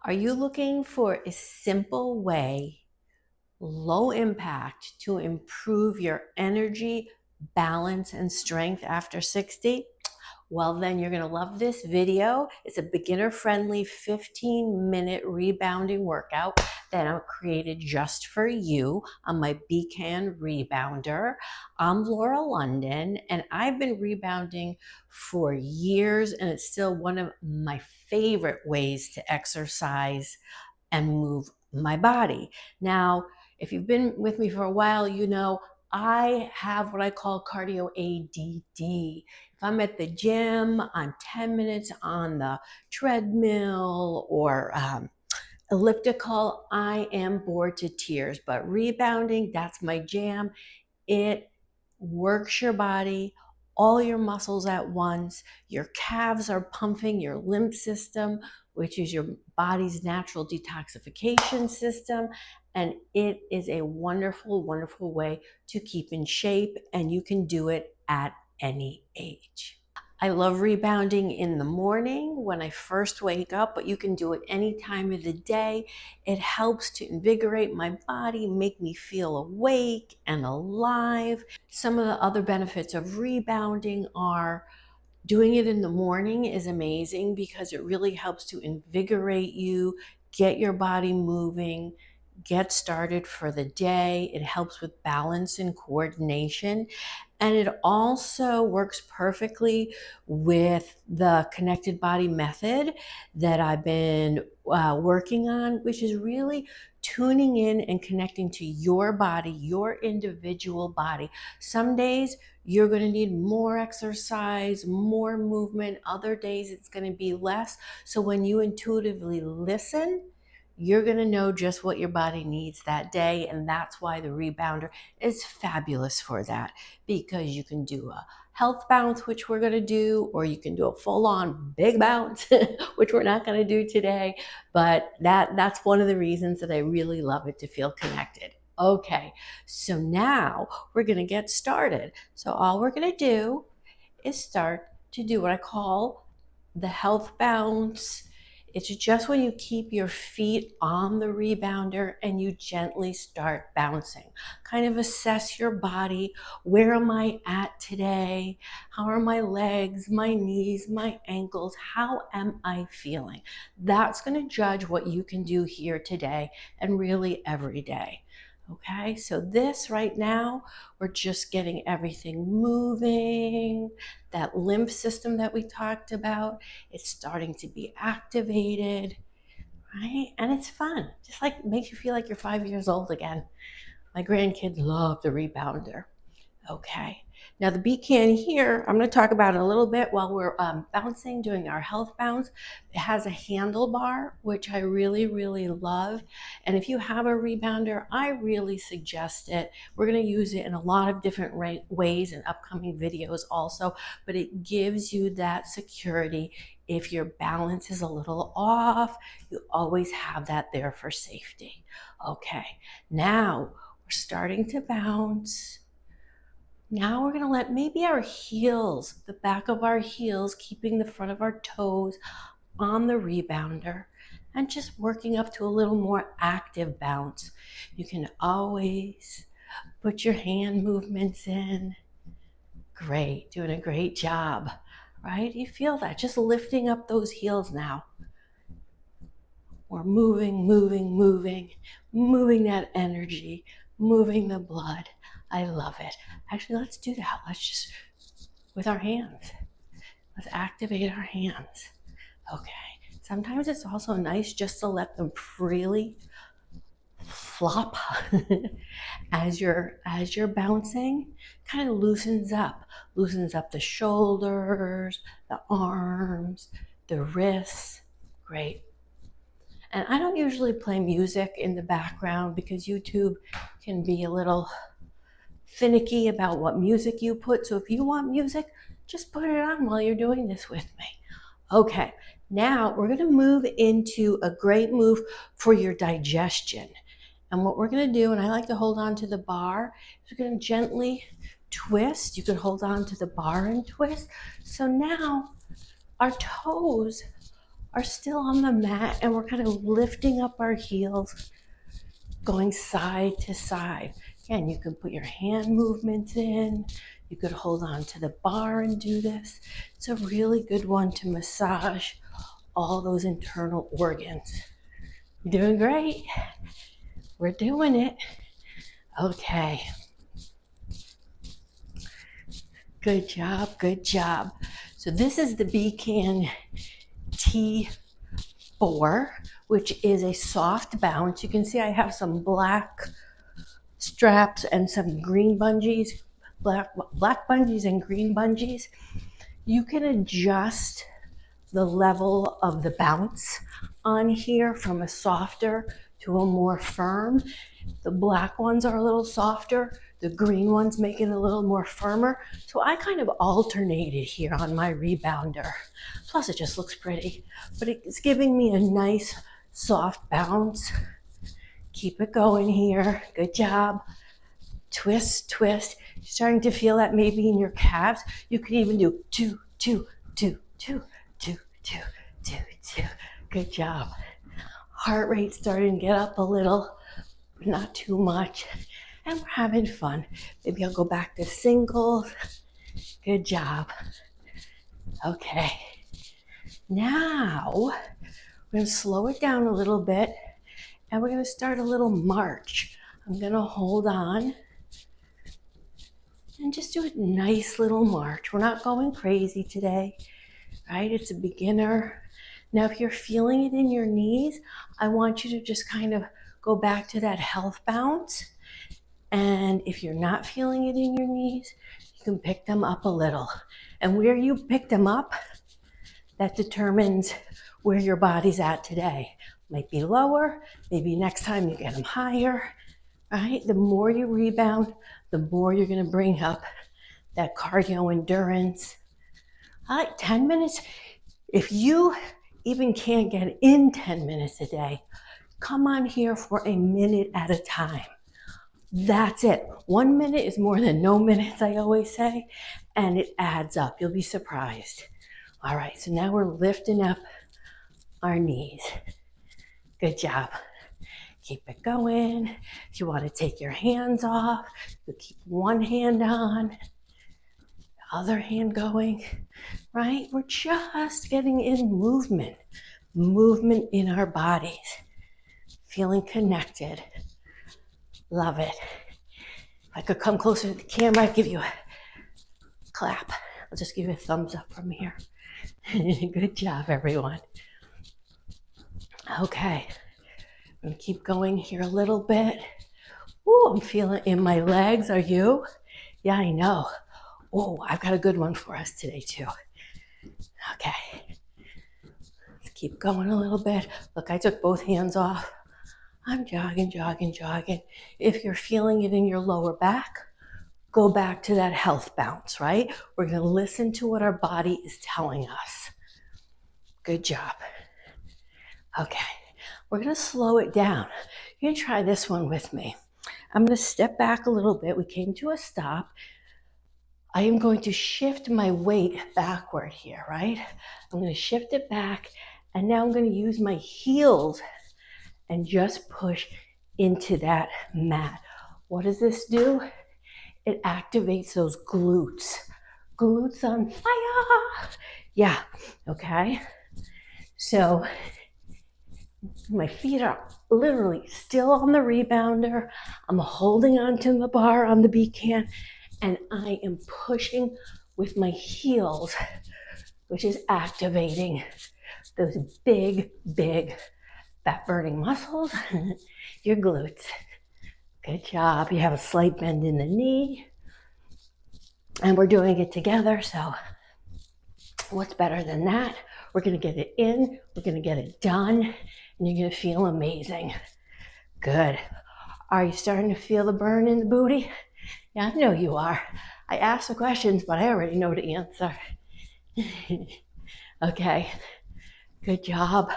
Are you looking for a simple way, low impact, to improve your energy, balance, and strength after 60? Well, then you're going to love this video. It's a beginner-friendly 15-minute rebounding workout that I've created just for you on my Beacon Rebounder. I'm Laura London, and I've been rebounding for years, and it's still one of my favorite ways to exercise and move my body. Now, if you've been with me for a while, you know I have what I call cardio ADD. If I'm at the gym, I'm 10 minutes on the treadmill or elliptical, I am bored to tears. But rebounding, that's my jam. It works your body, all your muscles at once. Your calves are pumping your lymph system, which is your body's natural detoxification system. And it is a wonderful, wonderful way to keep in shape, and you can do it at any age. I love rebounding in the morning when I first wake up, but you can do it any time of the day. It helps to invigorate my body, make me feel awake and alive. Some of the other benefits of rebounding are doing it in the morning is amazing because it really helps to invigorate you, get your body moving, get started for the day. It helps with balance and coordination. And it also works perfectly with the connected body method that I've been working on, which is really tuning in and connecting to your body, your individual body. Some days you're going to need more exercise, more movement. Other days it's going to be less. So when you intuitively listen, you're going to know just what your body needs that day. And that's why the Rebounder is fabulous for that, because you can do a health bounce, which we're going to do, or you can do a full-on big bounce, which we're not going to do today. But that's one of the reasons that I really love it, to feel connected. Okay, so now we're going to get started. So all we're going to do is start to do what I call the health bounce. It's just when you keep your feet on the rebounder and you gently start bouncing. Kind of assess your body. Where am I at today? How are my legs, my knees, my ankles? How am I feeling? That's going to judge what you can do here today and really every day. Okay, so this right now, we're just getting everything moving. That lymph system that we talked about, it's starting to be activated, right? And it's fun. Just like makes you feel like you're 5 years old again. My grandkids love the Rebounder. Okay, now the Beacon here, I'm going to talk about it a little bit while we're bouncing, doing our health bounce. It has a handlebar, which I really, really love. And if you have a Rebounder, I really suggest it. We're going to use it in a lot of different ways in upcoming videos also, but it gives you that security. If your balance is a little off, you always have that there for safety. Okay, now we're starting to bounce. Now we're going to let maybe our heels, the back of our heels, keeping the front of our toes on the Rebounder, and just working up to a little more active bounce. You can always put your hand movements in. Great, doing a great job, right? You feel that, just lifting up those heels now. We're moving, moving, moving, moving that energy, moving the blood. I love it. Actually, let's do that. Let's just, with our hands, let's activate our hands. Okay. Sometimes it's also nice just to let them freely flop as you're bouncing. Kind of loosens up the shoulders, the arms, the wrists. Great. And I don't usually play music in the background because YouTube can be a little finicky about what music you put. So if you want music, just put it on while you're doing this with me. Okay, now we're going to move into a great move for your digestion. And what we're going to do, and I like to hold on to the bar, is we're going to gently twist. You can hold on to the bar and twist. So now our toes are still on the mat, and we're kind of lifting up our heels, going side to side. Again, you can put your hand movements in. You could hold on to the bar and do this. It's a really good one to massage all those internal organs. You're doing great. We're doing it. Okay. Good job, good job. So this is the Beacon T4, which is a soft bounce. You can see I have some black straps and some green bungees, black bungees and green bungees. You can adjust the level of the bounce on here from a softer to a more firm. The black ones are a little softer. The green ones make it a little more firmer. So I kind of alternated here on my Rebounder. Plus it just looks pretty, but it's giving me a nice soft bounce. Keep it going here. Good job. Twist, twist. You're starting to feel that maybe in your calves. You could even do 2, 2, 2, 2, 2, 2, 2, 2. Good job. Heart rate starting to get up a little, but not too much. And we're having fun. Maybe I'll go back to singles. Good job. Okay. Now, we're going to slow it down a little bit, and we're going to start a little march. I'm going to hold on and just do a nice little march. We're not going crazy today, right? It's a beginner. Now, if you're feeling it in your knees, I want you to just kind of go back to that health bounce. And if you're not feeling it in your knees, you can pick them up a little. And where you pick them up, that determines where your body's at today. Might be lower, maybe next time you get them higher, right? The more you rebound, the more you're gonna bring up that cardio endurance. I like 10 minutes. If you even can't get in 10 minutes a day, come on here for a minute at a time. That's it. 1 minute is more than no minutes, I always say, and it adds up. You'll be surprised. All right, so now we're lifting up our knees. Good job. Keep it going. If you want to take your hands off, you keep one hand on, the other hand going, right? We're just getting in movement in our bodies, feeling connected. Love it. If I could come closer to the camera, I'd give you a clap. I'll just give you a thumbs up from here. Good job, everyone. Okay, I'm gonna keep going here a little bit. Ooh, I'm feeling it in my legs. Are you? Yeah, I know. Oh, I've got a good one for us today too. Okay, let's keep going a little bit. Look, I took both hands off. I'm jogging, jogging, jogging. If you're feeling it in your lower back, go back to that health bounce, right? We're gonna listen to what our body is telling us. Good job. Okay, we're gonna slow it down. You're gonna try this one with me. I'm gonna step back a little bit. We came to a stop. I am going to shift my weight backward here, right? I'm gonna shift it back, and now I'm gonna use my heels and just push into that mat. What does this do? It activates those glutes. Glutes on fire. Yeah, okay. So my feet are literally still on the Rebounder. I'm holding onto the bar on the Beacon, and I am pushing with my heels, which is activating those big, big fat burning muscles, your glutes. Good job. You have a slight bend in the knee, and we're doing it together. So what's better than that? We're going to get it in, we're going to get it done, and you're going to feel amazing. Good. Are you starting to feel the burn in the booty? Yeah, I know you are. I asked the questions, but I already know the answer. Okay, good job.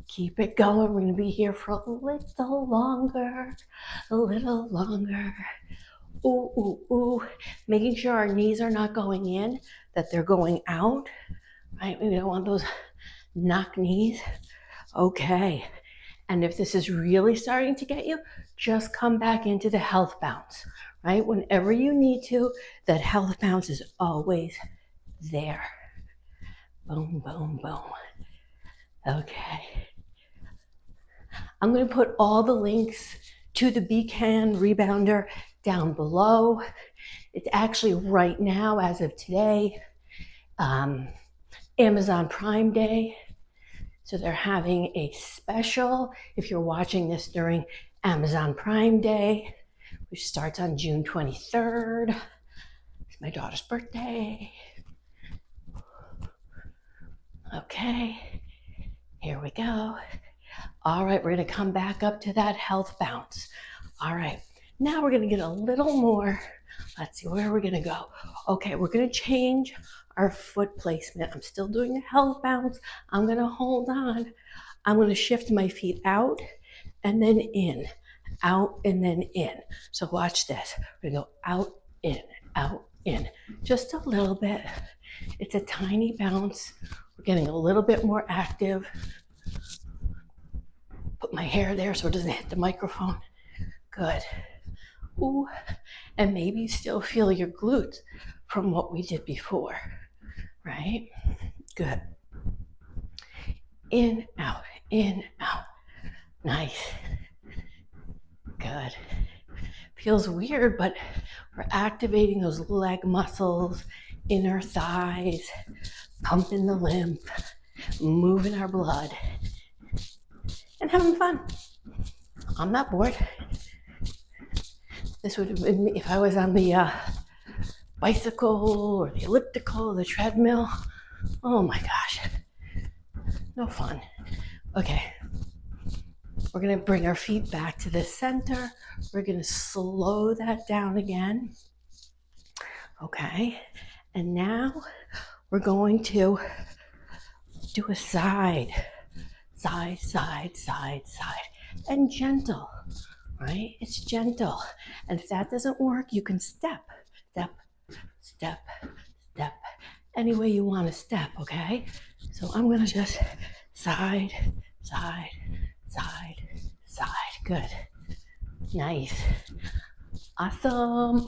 Keep it going. We're going to be here for a little longer, a little longer. Ooh, ooh, ooh. Making sure our knees are not going in, that they're going out, right? We don't want those knock knees. Okay. And if this is really starting to get you, just come back into the health bounce, right? Whenever you need to, that health bounce is always there. Boom, boom, boom. Okay. I'm going to put all the links to the Beacon Rebounder down below. It's actually right now, as of today, Amazon Prime Day. So they're having a special, if you're watching this during Amazon Prime Day, which starts on June 23rd. It's my daughter's birthday. Okay, here we go. All right, we're gonna come back up to that health bounce. All right, now we're gonna get a little more. Let's see, where are we gonna go? Okay, we're gonna change our foot placement. I'm still doing a health bounce. I'm gonna hold on. I'm gonna shift my feet out and then in, out and then in. So watch this. We're gonna go out, in. Just a little bit. It's a tiny bounce. We're getting a little bit more active. Put my hair there so it doesn't hit the microphone. Good. Ooh, and maybe you still feel your glutes from what we did before, right? Good. In, out, in, out. Nice. Good. Feels weird, but we're activating those leg muscles, inner thighs, pumping the lymph, moving our blood, and having fun. I'm not bored. This would have been me if I was on the bicycle or the elliptical or the treadmill. Oh my gosh. No fun. Okay. We're going to bring our feet back to the center. We're going to slow that down again. Okay. And now we're going to do a side, and gentle, right? It's gentle. And if that doesn't work, you can step, any way you want to step, okay? So I'm going to just side. Good. Nice. Awesome.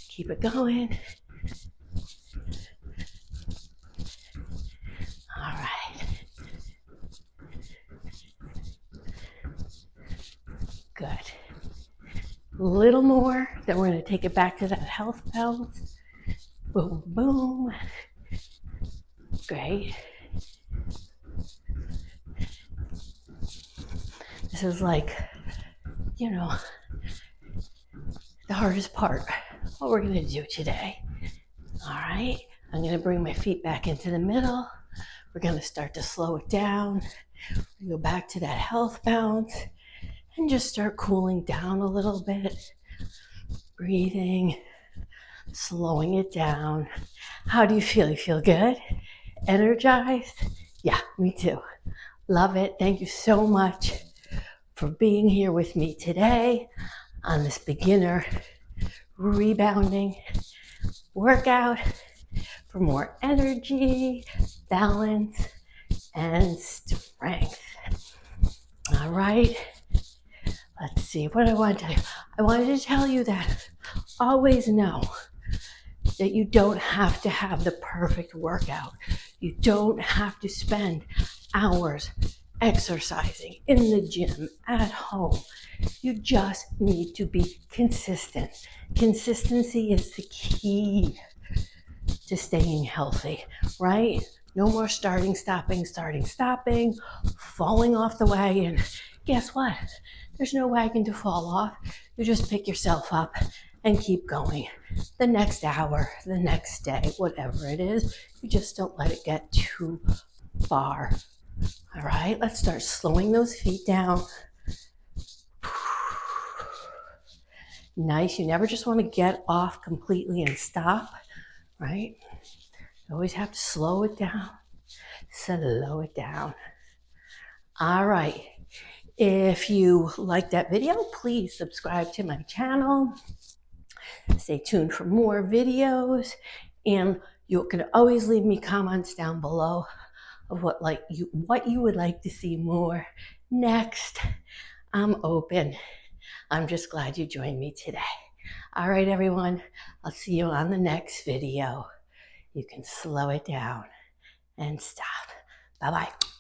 Keep it going. All right. Good. A little more, then we're going to take it back to that health bounce. Boom, boom. Great. This is like, the hardest part. What we're going to do today. All right. I'm going to bring my feet back into the middle. We're going to start to slow it down. We go back to that health bounce and just start cooling down a little bit. Breathing, slowing it down. How do you feel? You feel good? Energized? Yeah, me too. Love it. Thank you so much for being here with me today on this beginner rebounding workout for more energy, balance, and strength. All right. Let's see, what do I want to tell you? I wanted to tell you that always know that you don't have to have the perfect workout. You don't have to spend hours exercising in the gym, at home. You just need to be consistent. Consistency is the key to staying healthy, right? No more stopping, falling off the wagon. Guess what? There's no wagon to fall off. You just pick yourself up and keep going. The next hour, the next day, whatever it is, you just don't let it get too far. All right, let's start slowing those feet down. Nice. You never just want to get off completely and stop, right? You always have to slow it down. All right. If you like that video, please subscribe to my channel. Stay tuned for more videos and You can always leave me comments down below of what you would like to see more next. I'm open. I'm just glad you joined me today. All right, everyone. I'll see you on the next video. You can slow it down and stop. Bye-bye.